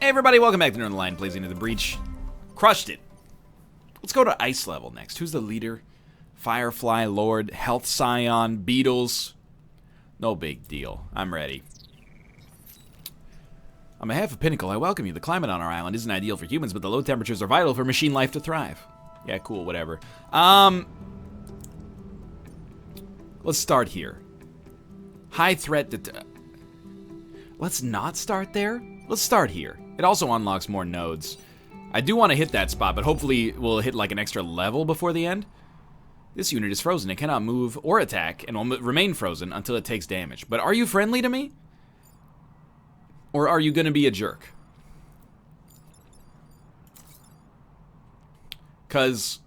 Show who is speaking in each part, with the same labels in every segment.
Speaker 1: Hey everybody, welcome back to Northernlion, plays into the breach. Crushed it. Let's go to ice level next. Who's the leader? Firefly, Lord, Health Scion, Beetles. No big deal. I'm ready. On behalf of Pinnacle, I welcome you. The climate on our island isn't ideal for humans, but the low temperatures are vital for machine life to thrive. Yeah, cool, whatever. Let's start here. High threat let's not start there. Let's start here. It also unlocks more nodes. I do want to hit that spot, but hopefully we'll hit like an extra level before the end. This unit is frozen. It cannot move or attack and will remain frozen until it takes damage. But are you friendly to me? Or are you going to be a jerk? Because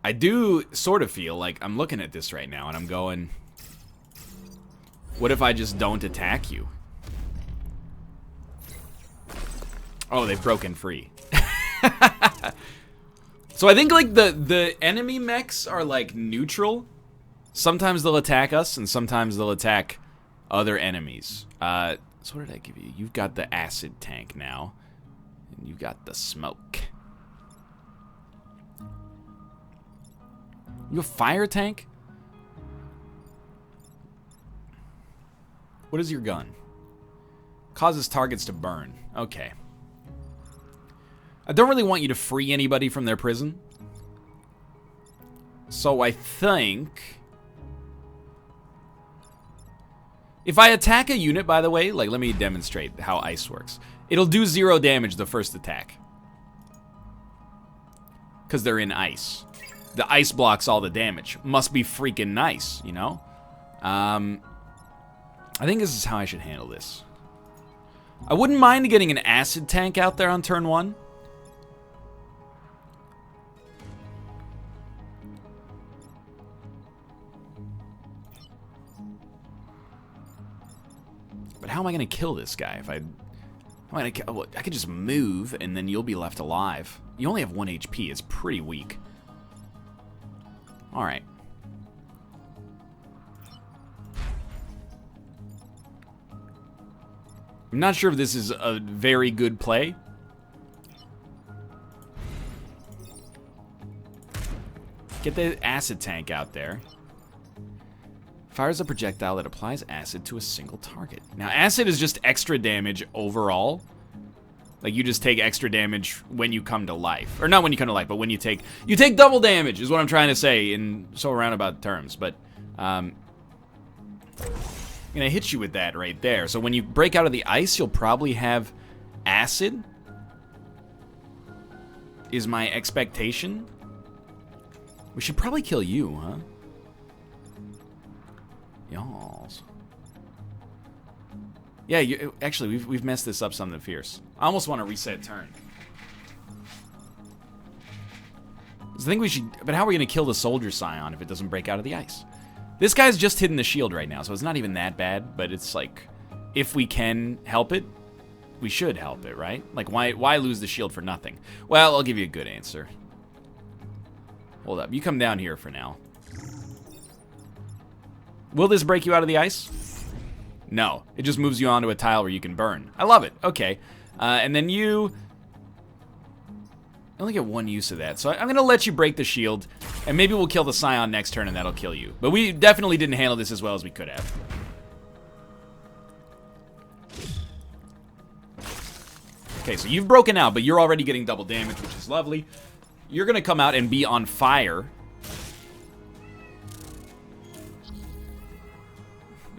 Speaker 1: I do sort of feel like I'm looking at this right now and I'm going, what if I just don't attack you? Oh, they've broken free. So I think like the enemy mechs are like neutral. Sometimes they'll attack us and sometimes they'll attack other enemies. So what did I give you? You've got the acid tank now. And you've got the smoke. You have fire tank? What is your gun? Causes targets to burn. Okay. I don't really want you to free anybody from their prison. So I think if I attack a unit, by the way, like let me demonstrate how ice works. It'll do 0 damage the first attack. Because they're in ice. The ice blocks all the damage. Must be freaking nice, you know? I think this is how I should handle this. I wouldn't mind getting an acid tank out there on turn 1. But how am I going to kill this guy? If I could just move and then you'll be left alive. You only have 1 HP. It's pretty weak. All right. I'm not sure if this is a very good play. Get the acid tank out there. Fires a projectile that applies acid to a single target. Now, acid is just extra damage overall. Like, you just take extra damage when you come to life. Or not when you come to life, but when you take double damage, is what I'm trying to say in so roundabout terms. But, I'm gonna hit you with that right there. So when you break out of the ice, you'll probably have acid. Is my expectation. We should probably kill you, huh? Y'alls. Yeah, actually, we've messed this up something fierce. I almost want to reset turn. I think we should, but how are we going to kill the soldier scion if it doesn't break out of the ice? This guy's just hitting the shield right now, so it's not even that bad, but it's like, if we can help it, we should help it, right? Like, why lose the shield for nothing? Well, I'll give you a good answer. Hold up, you come down here for now. Will this break you out of the ice? No, it just moves you onto a tile where you can burn. I love it. Okay, and then you only get 1 use of that, so I'm gonna let you break the shield, and maybe we'll kill the Scion next turn, and that'll kill you. But we definitely didn't handle this as well as we could have. Okay, so you've broken out, but you're already getting double damage, which is lovely. You're gonna come out and be on fire.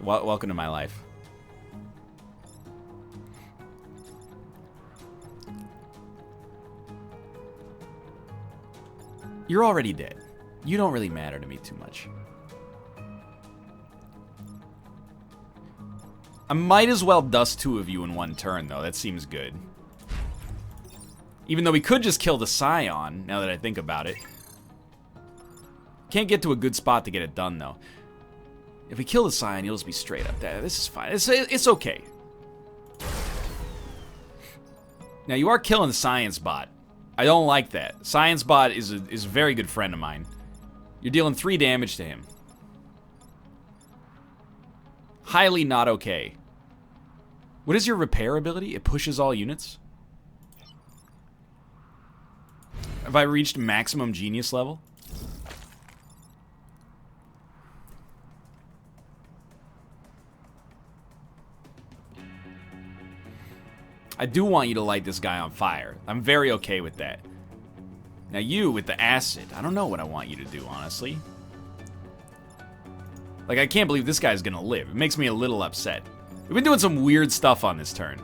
Speaker 1: Welcome to my life. You're already dead. You don't really matter to me too much. I might as well dust 2 of you in 1 turn, though. That seems good. Even though we could just kill the Scion, now that I think about it. Can't get to a good spot to get it done, though. If we kill the Scion, he'll just be straight up there. This is fine. It's okay. Now, you are killing the Science Bot. I don't like that. Science Bot is a very good friend of mine. You're dealing 3 damage to him. Highly not okay. What is your repair ability? It pushes all units? Have I reached maximum genius level? I do want you to light this guy on fire. I'm very okay with that. Now you, with the acid, I don't know what I want you to do, honestly. Like, I can't believe this guy's gonna live. It makes me a little upset. We've been doing some weird stuff on this turn.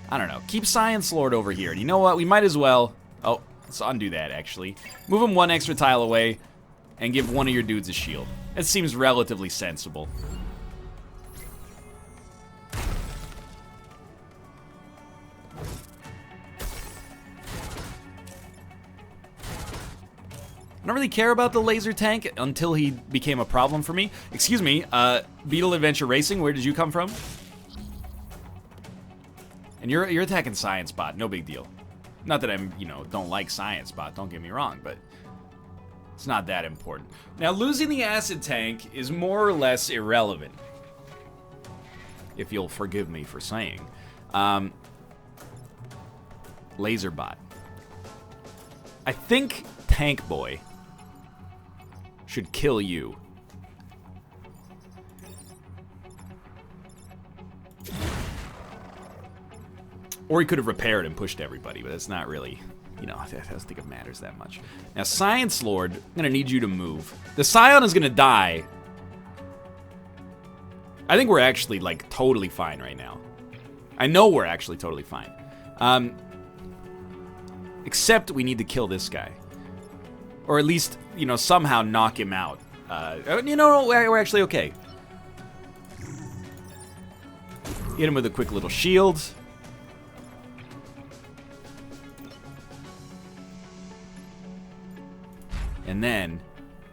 Speaker 1: I don't know. Keep Science Lord over here. And you know what? We might as well... Oh, let's undo that, actually. Move him one extra tile away and give one of your dudes a shield. It seems relatively sensible. I don't really care about the laser tank until he became a problem for me. Excuse me, Beetle Adventure Racing, where did you come from? And you're attacking Science Bot, no big deal. Not that I'm, you know, don't like Science Bot, don't get me wrong, but it's not that important. Now, losing the acid tank is more or less irrelevant, if you'll forgive me for saying. Laser Bot. I think Tank Boy should kill you. Or he could have repaired and pushed everybody, but it's not really, you know, I don't think it matters that much. Now, Science Lord, I'm gonna need you to move. The Scion is gonna die. I think we're actually, like, totally fine right now. I know we're actually totally fine. Except we need to kill this guy. Or at least, you know, somehow knock him out. You know, we're actually okay. Hit him with a quick little shield. And then,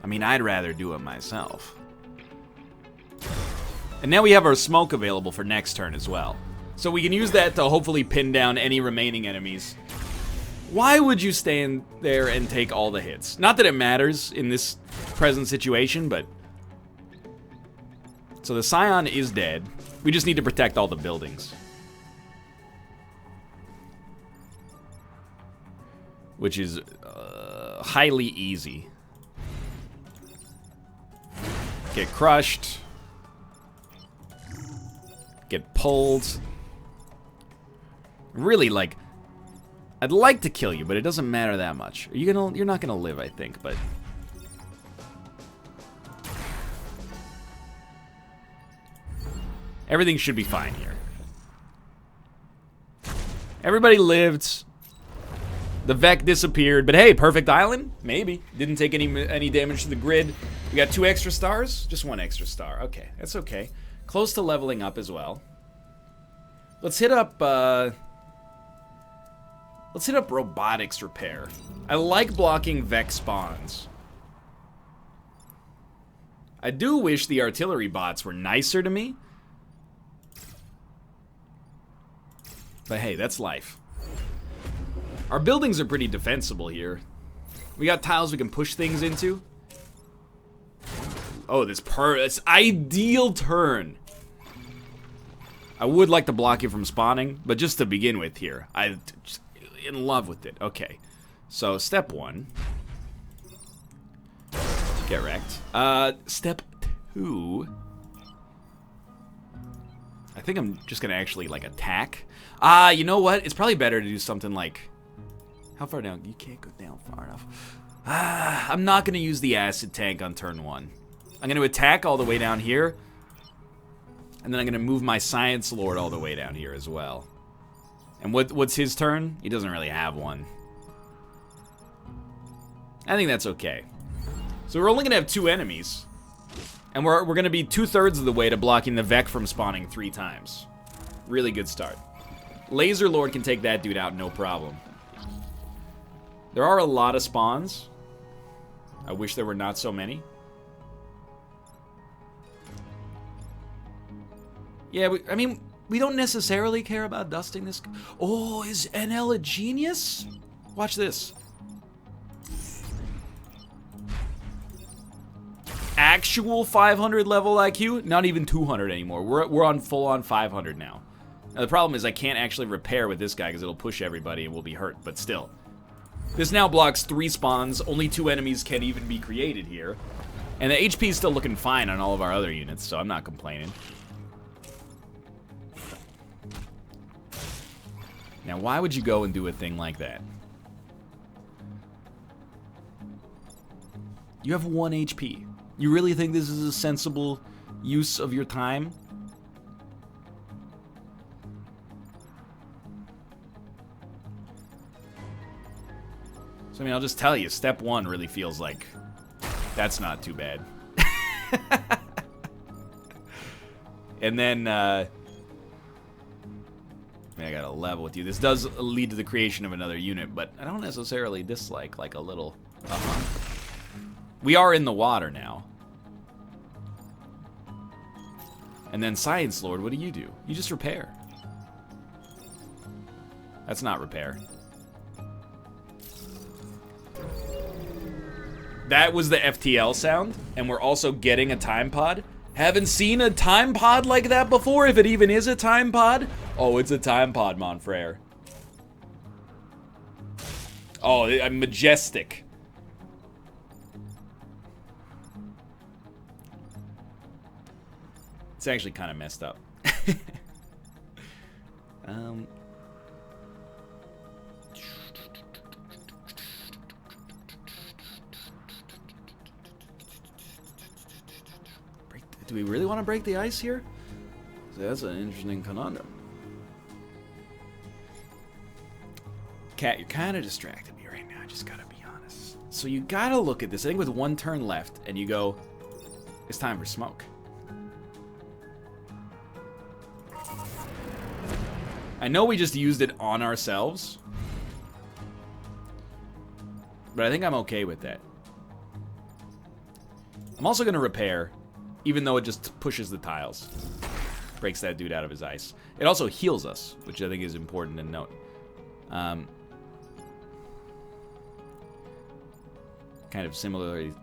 Speaker 1: I mean, I'd rather do it myself. And now we have our smoke available for next turn as well. So we can use that to hopefully pin down any remaining enemies. Why would you stand there and take all the hits? Not that it matters in this present situation, but... So the Scion is dead. We just need to protect all the buildings. Which is highly easy. Get crushed. Get pulled. Really, like... I'd like to kill you, but it doesn't matter that much. You're not gonna live, I think, but... Everything should be fine here. Everybody lived. The Vec disappeared, but hey, perfect island? Maybe. Didn't take any damage to the grid. We got 2 extra stars? Just 1 extra star. Okay, that's okay. Close to leveling up as well. Let's hit up, Let's hit up robotics repair. I like blocking Vec spawns. I do wish the artillery bots were nicer to me. But hey, that's life. Our buildings are pretty defensible here. We got tiles we can push things into. Oh, this ideal turn. I would like to block you from spawning, but just to begin with here, I'm just in love with it. Okay, so step 1. Get wrecked. Step 2. I think I'm just gonna actually, like, attack. You know what? It's probably better to do something like... How far down? You can't go down far enough. I'm not gonna use the acid tank on turn 1. I'm gonna attack all the way down here. And then I'm gonna move my Science Lord all the way down here as well. And what's his turn? He doesn't really have one. I think that's okay. So we're only gonna have 2 enemies. And we're gonna be 2/3 of the way to blocking the Vec from spawning 3 times. Really good start. Laser Lord can take that dude out, no problem. There are a lot of spawns. I wish there were not so many. Yeah, I mean, we don't necessarily care about dusting this. Oh, is NL a genius? Watch this. actual 500 level IQ, not even 200 anymore. We're on full-on 500 now. Now, the problem is I can't actually repair with this guy because it'll push everybody and we'll be hurt, but still. This now blocks 3 spawns. Only 2 enemies can even be created here. And the HP is still looking fine on all of our other units, so I'm not complaining. Now, why would you go and do a thing like that? You have 1 HP. You really think this is a sensible use of your time? So, I mean, I'll just tell you, step 1 really feels like that's not too bad. And then, I mean, I gotta level with you. This does lead to the creation of another unit, but I don't necessarily dislike, like, a little... We are in the water now. And then Science Lord, what do? You just repair. That's not repair. That was the FTL sound, and we're also getting a time pod. Haven't seen a time pod like that before, if it even is a time pod. Oh, it's a time pod, Monfrere. Oh, I'm majestic. It's actually kind of messed up. Do we really want to break the ice here? So that's an interesting conundrum. Cat, you're kind of distracting me right now. I just gotta be honest. So you gotta look at this. I think with 1 turn left, and you go, it's time for smoke. I know we just used it on ourselves, but I think I'm okay with that. I'm also going to repair, even though it just pushes the tiles. Breaks that dude out of his ice. It also heals us, which I think is important to note. Kind of similarly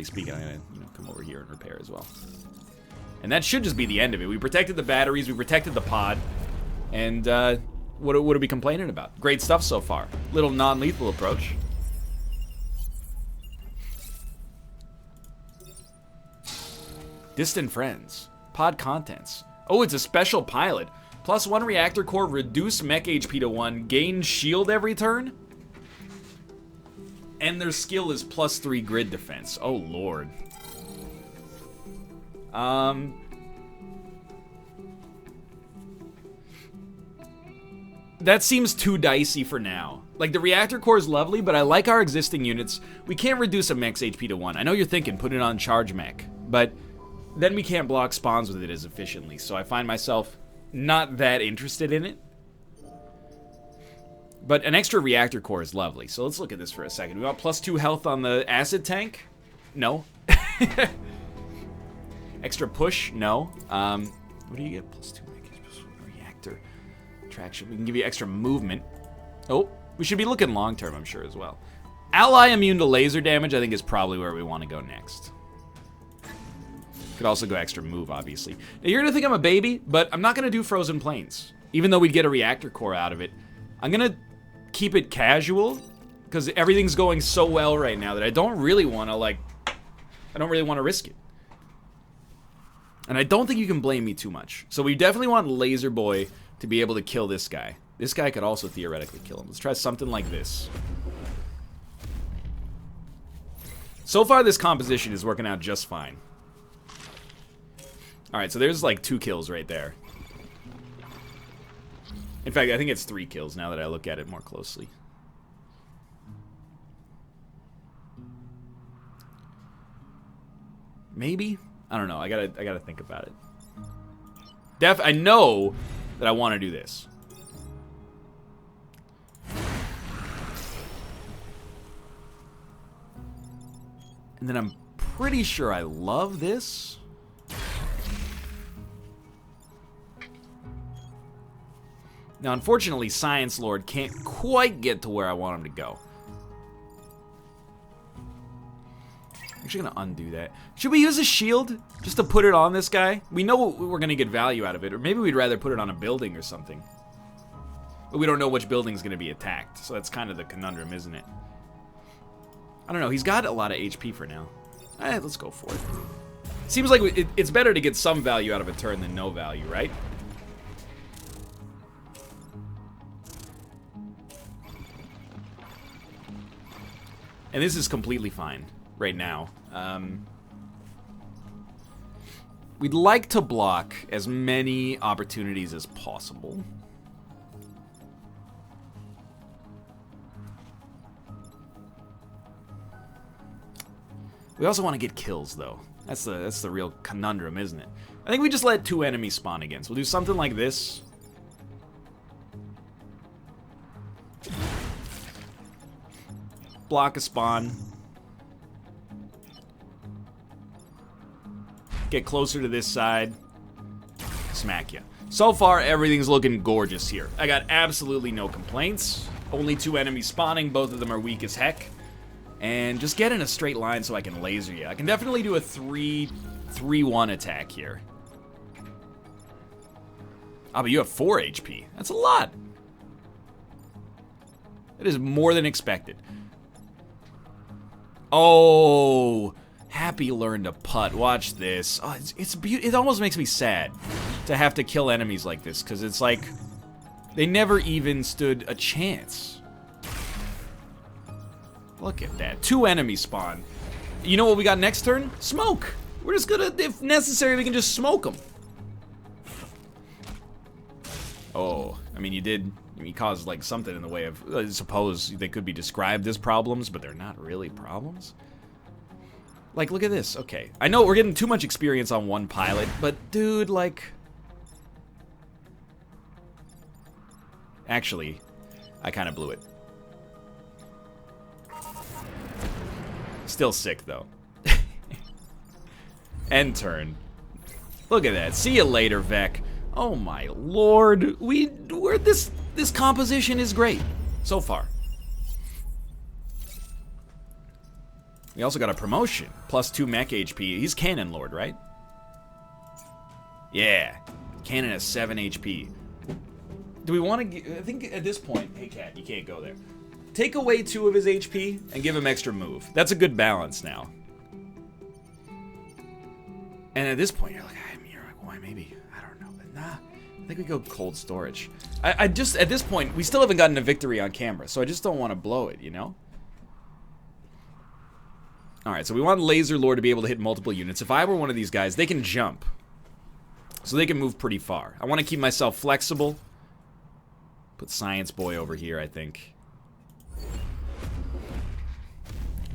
Speaker 1: speaking, I'm going to come over here and repair as well. And that should just be the end of it. We protected the batteries, we protected the pod. And what are we complaining about? Great stuff so far. Little non-lethal approach. Distant friends. Pod contents. Oh, it's a special pilot. +1 reactor core, reduce mech HP to 1, gain shield every turn. And their skill is +3 grid defense. Oh, Lord. That seems too dicey for now. Like, the reactor core is lovely, but I like our existing units. We can't reduce a mech's HP to 1. I know you're thinking, put it on charge mech, but then we can't block spawns with it as efficiently, so I find myself not that interested in it. But an extra reactor core is lovely, so let's look at this for a second. We want +2 health on the acid tank? No. Extra push? No. What do you get? +2 reactor traction. We can give you extra movement. Oh, we should be looking long term, I'm sure, as well. Ally immune to laser damage, I think, is probably where we want to go next. Could also go extra move, obviously. Now, you're going to think I'm a baby, but I'm not going to do Frozen Plains. Even though we'd get a reactor core out of it. I'm going to keep it casual, because everything's going so well right now that I don't really want to, like, I don't really want to risk it. And I don't think you can blame me too much. So we definitely want Laser Boy to be able to kill this guy. This guy could also theoretically kill him. Let's try something like this. So far, this composition is working out just fine. Alright, so there's like 2 kills right there. In fact, I think it's 3 kills now that I look at it more closely. Maybe? I don't know. I gotta think about it. I know that I want to do this. And then I'm pretty sure I love this. Now, unfortunately, Science Lord can't quite get to where I want him to go. Actually gonna undo that. Should we use a shield just to put it on this guy? We know we're gonna get value out of it, or maybe we'd rather put it on a building or something. But we don't know which building's gonna be attacked, so that's kind of the conundrum, isn't it? I don't know, he's got a lot of HP for now. Let's go for it. Seems like it's better to get some value out of a turn than no value, right? And this is completely fine right now. We'd like to block as many opportunities as possible. We also want to get kills, though. That's the real conundrum, isn't it? I think we just let 2 enemies spawn again. So we'll do something like this. Block a spawn. Get closer to this side. Smack ya. So far, everything's looking gorgeous here. I got absolutely no complaints. Only 2 enemies spawning. Both of them are weak as heck. And just get in a straight line so I can laser you. I can definitely do a 3-1 attack here. Oh, but you have 4 HP. That's a lot. That is more than expected. Oh, Happy learned to putt. Watch this. Oh, it almost makes me sad to have to kill enemies like this, because it's like they never even stood a chance. Look at that. 2 enemies spawn. You know what we got next turn? Smoke. We're just gonna, if necessary, we can just smoke them. Oh, I mean, you caused like something in the way of, I suppose they could be described as problems, but they're not really problems. Like, look at this. Okay. I know we're getting too much experience on one pilot, but dude, like... Actually, I kind of blew it. Still sick, though. End turn. Look at that. See you later, Vec. Oh my lord. This composition is great. So far. We also got a promotion. +2 mech HP. He's Cannon Lord, right? Yeah. Cannon has 7 HP. Do we want to... I think at this point... Hey, Cat, you can't go there. Take away 2 of his HP and give him extra move. That's a good balance now. And at this point, you're like, why maybe? I don't know. But nah, I think we go cold storage. I just, at this point, we still haven't gotten a victory on camera, so I just don't want to blow it, you know? Alright, so we want Laser Lord to be able to hit multiple units. If I were one of these guys, they can jump. So they can move pretty far. I want to keep myself flexible. Put Science Boy over here, I think.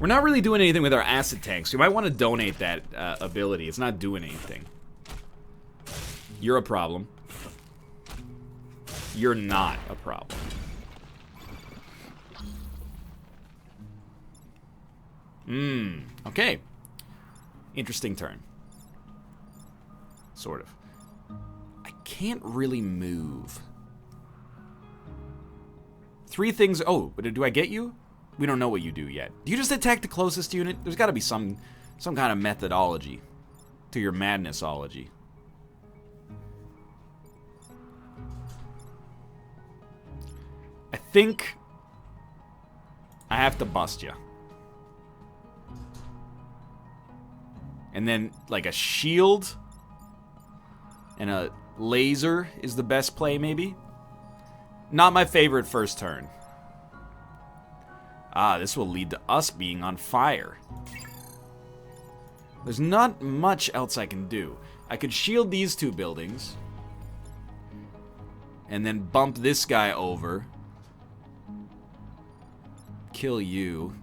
Speaker 1: We're not really doing anything with our acid tanks. We might want to donate that ability. It's not doing anything. You're a problem. You're not a problem. Okay. Interesting turn. Sort of. I can't really move. 3 things. Oh, but do I get you? We don't know what you do yet. Do you just attack the closest unit? There's got to be some kind of methodology to your madnessology. I think I have to bust you. And then, like, a shield and a laser is the best play, maybe? Not my favorite first turn. Ah, this will lead to us being on fire. There's not much else I can do. I could shield these 2 buildings. And then bump this guy over. Kill you.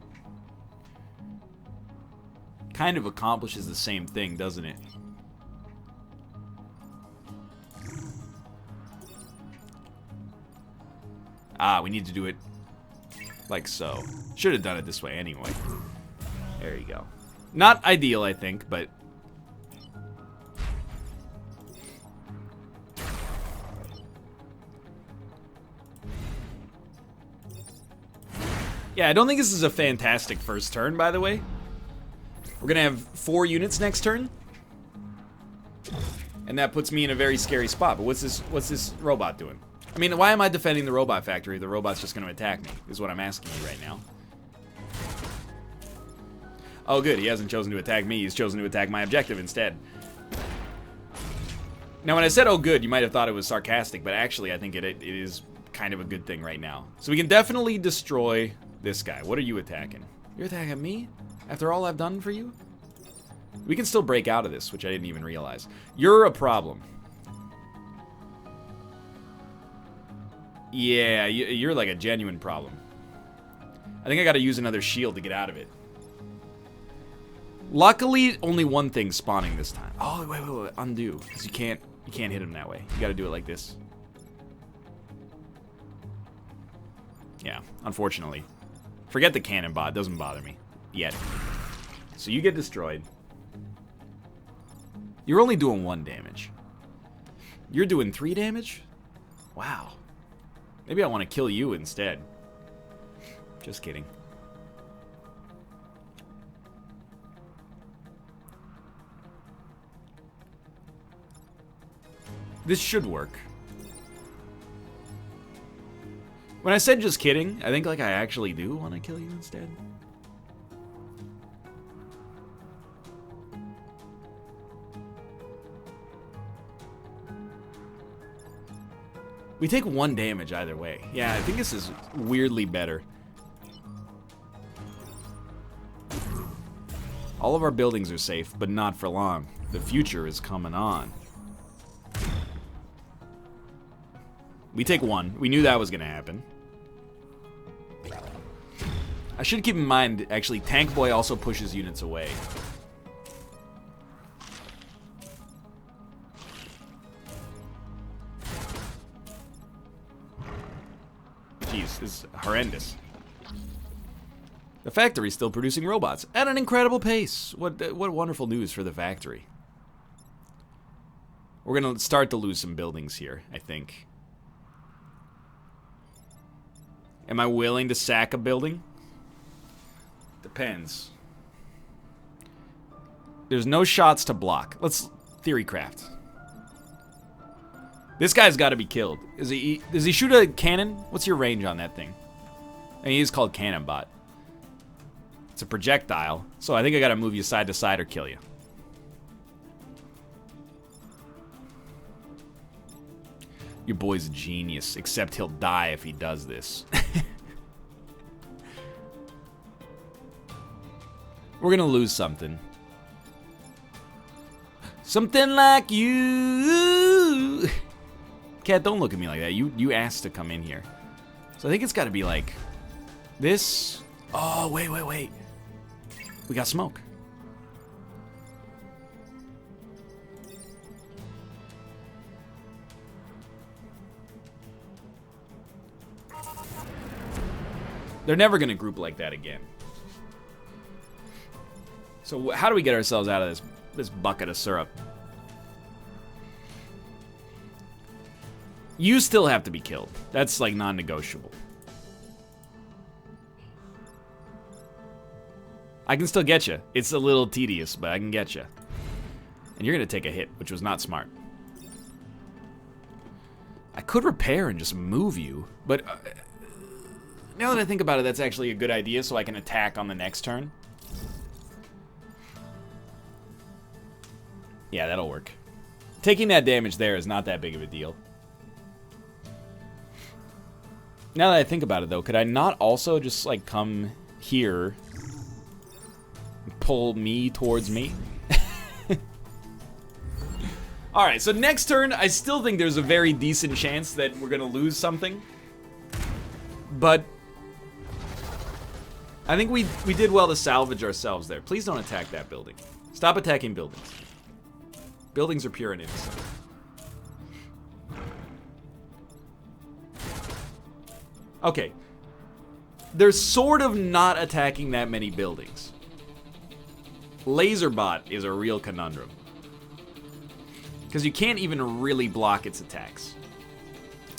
Speaker 1: Kind of accomplishes the same thing, doesn't it? Ah, we need to do it like so. Should have done it this way anyway. There you go. Not ideal, I think, but... Yeah, I don't think this is a fantastic first turn, by the way. We're gonna have 4 units next turn. And that puts me in a very scary spot. But what's this robot doing? I mean, why am I defending the robot factory? The robot's just gonna attack me, is what I'm asking you right now. Oh good, he hasn't chosen to attack me, he's chosen to attack my objective instead. Now when I said oh good, you might have thought it was sarcastic, but actually I think it is kind of a good thing right now. So we can definitely destroy this guy. What are you attacking? You're attacking me? After all I've done for you? We can still break out of this, which I didn't even realize. You're a problem. Yeah, you're like a genuine problem. I think I gotta use another shield to get out of it. Luckily, only one thing's spawning this time. Oh, wait. Undo. Because you can't hit him that way. You gotta do it like this. Yeah, unfortunately. Forget the cannon bot. It doesn't bother me. Yet. So you get destroyed. You're only doing 1 damage. You're doing 3 damage? Wow. Maybe I want to kill you instead. Just kidding. This should work. When I said just kidding, I think like I actually do want to kill you instead. We take 1 damage either way. Yeah, I think this is weirdly better. All of our buildings are safe, but not for long. The future is coming on. We take 1. We knew that was going to happen. I should keep in mind, actually, Tank Boy also pushes units away. Jeez, this is horrendous. The factory's still producing robots at an incredible pace. What wonderful news for the factory. We're going to start to lose some buildings here, I think. Am I willing to sack a building? Depends. There's no shots to block. Let's theory craft. This guy's got to be killed. Does he shoot a cannon? What's your range on that thing? And he is called Cannon Bot. It's a projectile, so I think I got to move you side to side or kill you. Your boy's a genius, except he'll die if he does this. We're gonna lose something. Something like you. Cat, don't look at me like that. You asked to come in here. So I think it's gotta be like this. Oh, wait. We got smoke. They're never gonna group like that again. So how do we get ourselves out of this bucket of syrup? You still have to be killed. That's like non-negotiable. I can still get you. It's a little tedious, but I can get you. And you're gonna take a hit, which was not smart. I could repair and just move you, but now that I think about it, that's actually a good idea, so I can attack on the next turn. Yeah, that'll work. Taking that damage there is not that big of a deal. Now that I think about it, though, could I not also just, like, come here and pull me towards me? Alright, so next turn, I still think there's a very decent chance that we're going to lose something. But I think we did well to salvage ourselves there. Please don't attack that building. Stop attacking buildings. Buildings are pure and innocent. Okay. They're sort of not attacking that many buildings. Laserbot is a real conundrum. Because you can't even really block its attacks.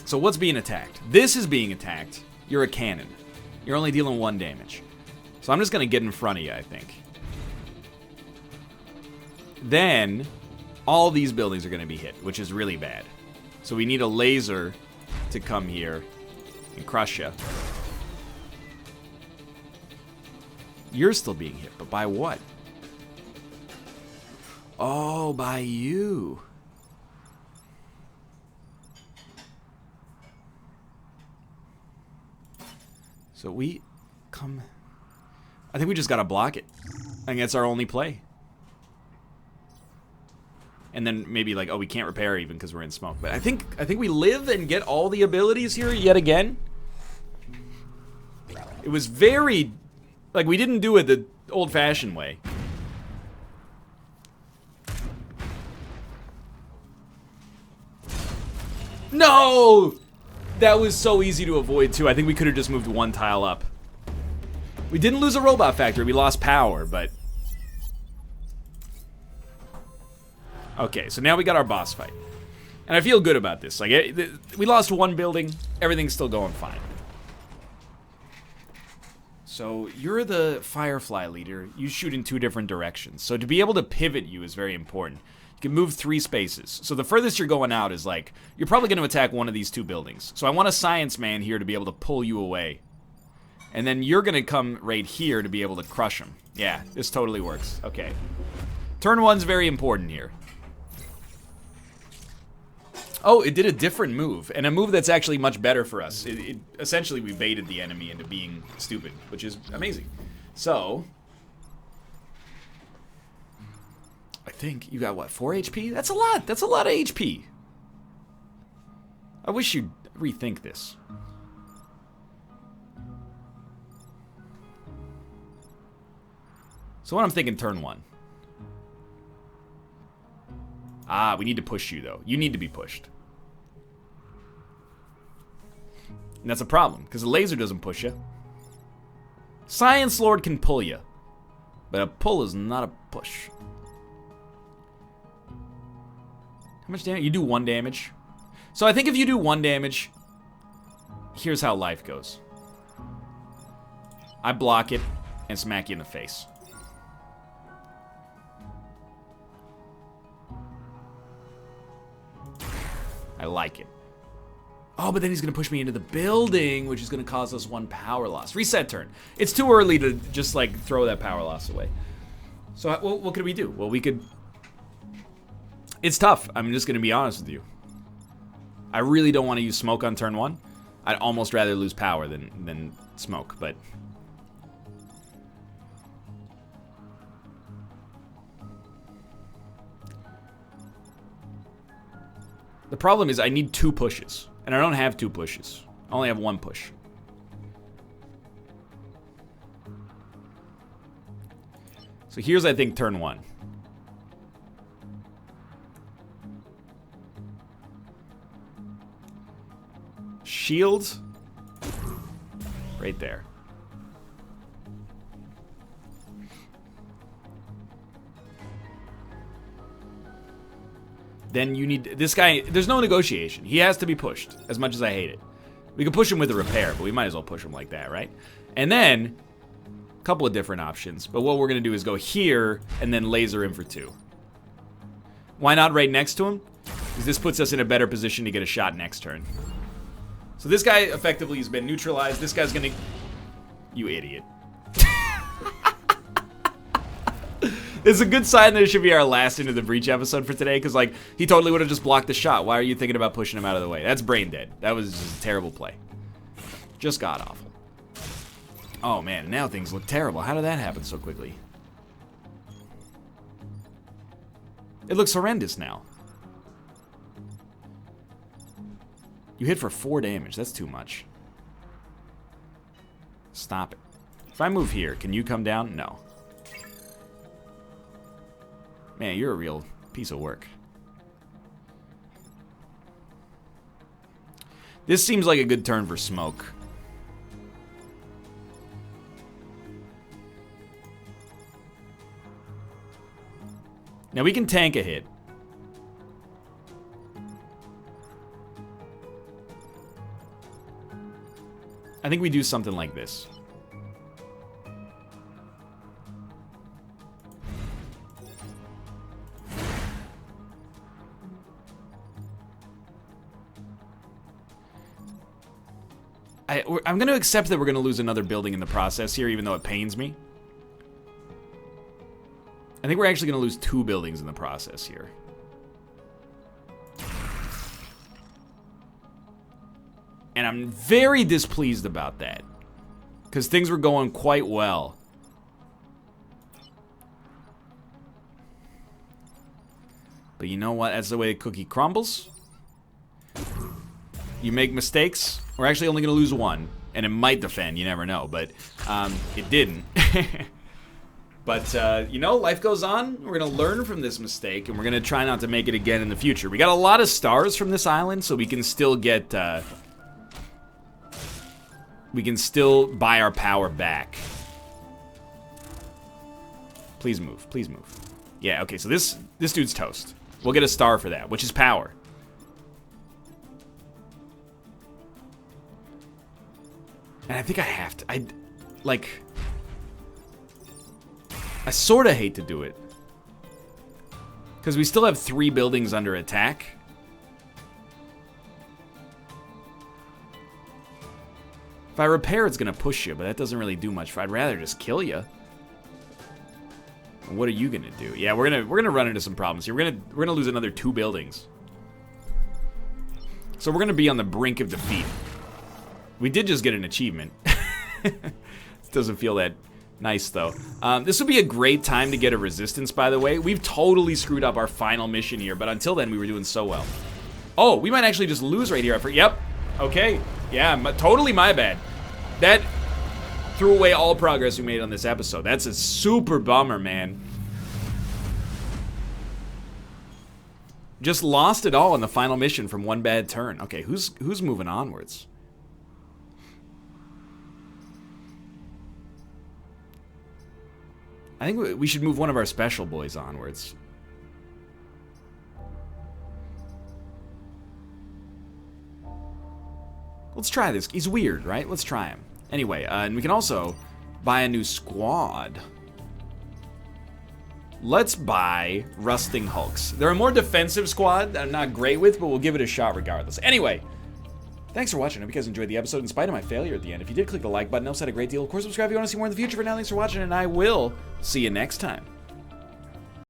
Speaker 1: So what's being attacked? This is being attacked. You're a cannon. You're only dealing 1 damage. So I'm just going to get in front of you, I think. then all these buildings are going to be hit, which is really bad. So we need a laser to come here and crush you. You're still being hit, but by what? Oh, by you. So we come... I think we just gotta block it. I think that's our only play. And then maybe like, oh, we can't repair even because we're in smoke. But I think we live and get all the abilities here yet again. It was very... Like, we didn't do it the old-fashioned way. No! That was so easy to avoid, too. I think we could have just moved one tile up. We didn't lose a robot factory. We lost power, but... Okay, so now we got our boss fight. And I feel good about this. Like, we lost one building. Everything's still going fine. So, you're the Firefly leader. You shoot in 2 different directions. So, to be able to pivot you is very important. You can move 3 spaces. So, the furthest you're going out is like, you're probably going to attack one of these 2 buildings. So, I want a science man here to be able to pull you away. And then you're going to come right here to be able to crush him. Yeah, this totally works. Okay. Turn 1's very important here. Oh, it did a different move, and a move that's actually much better for us. Essentially, we baited the enemy into being stupid, which is amazing. So, I think you got, what, 4 HP? That's a lot. That's a lot of HP. I wish you'd rethink this. So what I'm thinking, turn 1. Ah, we need to push you, though. You need to be pushed. And that's a problem, because the laser doesn't push you. Science Lord can pull you. But a pull is not a push. How much damage? You do 1 damage. So I think if you do 1 damage, here's how life goes. I block it and smack you in the face. I like it. Oh, but then he's going to push me into the building, which is going to cause us 1 power loss. Reset turn. It's too early to just, like, throw that power loss away. So, what could we do? Well, we could... It's tough. I'm just going to be honest with you. I really don't want to use smoke on turn 1. I'd almost rather lose power than smoke, but... The problem is I need 2 pushes. And I don't have 2 pushes. I only have 1 push. So here's, I think, turn 1. Shields. Right there. Then you need... This guy... There's no negotiation. He has to be pushed, as much as I hate it. We could push him with a repair, but we might as well push him like that, right? And then... A couple of different options. But what we're going to do is go here, and then laser him for 2. Why not right next to him? Because this puts us in a better position to get a shot next turn. So this guy effectively has been neutralized. This guy's going to... You idiot. It's a good sign that it should be our last Into the Breach episode for today, because, like, he totally would have just blocked the shot. Why are you thinking about pushing him out of the way? That's brain dead. That was just a terrible play. Just god-awful. Oh, man, now things look terrible. How did that happen so quickly? It looks horrendous now. You hit for 4 damage. That's too much. Stop it. If I move here, can you come down? No. Man, you're a real piece of work. This seems like a good turn for smoke. Now we can tank a hit. I think we do something like this. I'm going to accept that we're going to lose another building in the process here, even though it pains me. I think we're actually going to lose 2 buildings in the process here. And I'm very displeased about that, because things were going quite well. But you know what? That's the way a cookie crumbles. You make mistakes. We're actually only going to lose 1. And it might defend. You never know. But it didn't. But, you know, life goes on. We're going to learn from this mistake. And we're going to try not to make it again in the future. We got a lot of stars from this island. So we can still get... we can still buy our power back. Please move. Please move. Yeah, okay. So this dude's toast. We'll get a star for that, which is power. And I think I have to. I sort of hate to do it. Because we still have 3 buildings under attack. If I repair, it's going to push you, but that doesn't really do much. I'd rather just kill you. What are you gonna do? Yeah, we're gonna run into some problems here. We're gonna lose another 2 buildings. So we're gonna be on the brink of defeat. We did just get an achievement. This doesn't feel that nice though. This would be a great time to get a resistance, by the way. We've totally screwed up our final mission here, but until then we were doing so well. Oh, we might actually just lose right here. Yep. Okay. Yeah, totally my bad. That threw away all progress we made on this episode. That's a super bummer, man. Just lost it all in the final mission from 1 bad turn. Okay, who's moving onwards? I think we should move one of our special boys onwards. Let's try this. He's weird, right? Let's try him. Anyway, and we can also buy a new squad. Let's buy Rusting Hulks. They're a more defensive squad that I'm not great with, but we'll give it a shot regardless. Anyway, thanks for watching. I hope you guys enjoyed the episode in spite of my failure at the end. If you did, click the like button. It helps out a great deal. Of course, subscribe if you want to see more in the future. For now, thanks for watching, and I will see you next time.